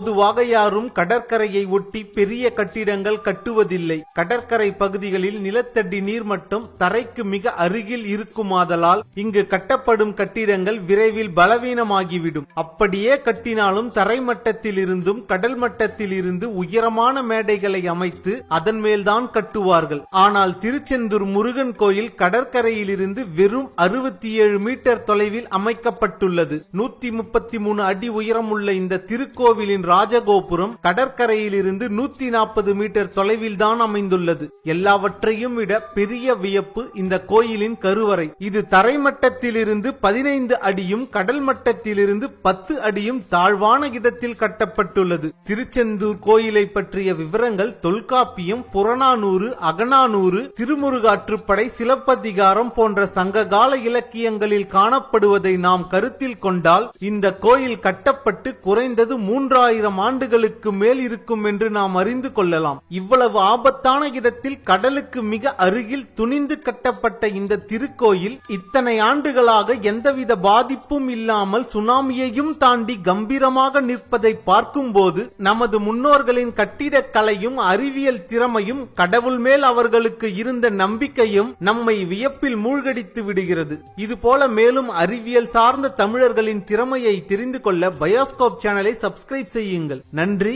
பொதுவாக யாரும் கடற்கரையை ஒட்டி பெரிய கட்டிடங்கள் கட்டுவதில்லை. கடற்கரை பகுதிகளில் நிலத்தடி நீர்மட்டம் தரைக்கு மிக அருகில் இருக்குமாதலால் இங்கு கட்டப்படும் கட்டிடங்கள் விரைவில் பலவீனமாகிவிடும். அப்படியே கட்டினாலும் தரை மட்டத்தில் இருந்தும் கடல் மட்டத்தில் இருந்து உயரமான மேடைகளை அமைத்து அதன் மேல்தான் கட்டுவார்கள். ஆனால் திருச்செந்தூர் முருகன் கோயில் கடற்கரையில் இருந்து வெறும் 67 மீட்டர் தொலைவில் அமைக்கப்பட்டுள்ளது. 133 அடி உயரமுள்ள இந்த திருக்கோவிலின் ராஜகோபுரம் கடற்கரையில் இருந்து 140 மீட்டர் தொலைவில் தான் அமைந்துள்ளது. எல்லாவற்றையும் விட பெரிய வியப்பு இந்த கோயிலின் கருவறை. இது தரைமட்டத்தில் இருந்து 15 அடியும் கடல் மட்டத்தில் இருந்து 10 அடியும் தாழ்வான இடத்தில் கட்டப்பட்டுள்ளது. திருச்செந்தூர் கோயிலை பற்றிய விவரங்கள் தொல்காப்பியம், புறநானூறு, அகநானூறு, திருமுருகாற்றுப்படை, சிலப்பதிகாரம் போன்ற சங்ககால இலக்கியங்களில் காணப்படுவதை நாம் கருத்தில் கொண்டால் இந்த கோயில் கட்டப்பட்டு குறைந்தது 3000 ஆண்டுகளுக்கு மேல் இருக்கும் என்று நாம் அறிந்து கொள்ளலாம். இவ்வளவு ஆபத்தான இடத்தில் கடலுக்கு மிக அருகில் துணிந்து கட்டப்பட்ட இந்த திருக்கோயில் இத்தனை ஆண்டுகளாக எந்தவித பாதிப்பும் இல்லாமல் சுனாமியையும் தாண்டி கம்பீரமாக நிற்பதை பார்க்கும்போது நமது முன்னோர்களின் கட்டிடக்கலையும் அறிவியல் திறமையும் கடவுள் மேல் அவர்களுக்கு இருந்த நம்பிக்கையும் நம்மை வியப்பில் மூழ்கடித்து விடுகிறது. இதுபோல மேலும் அறிவியல் சார்ந்த தமிழர்களின் திறமையை தெரிந்து கொள்ள பயோஸ்கோப் சேனலை சப்ஸ்கிரைப் செய்யுங்கள். நன்றி.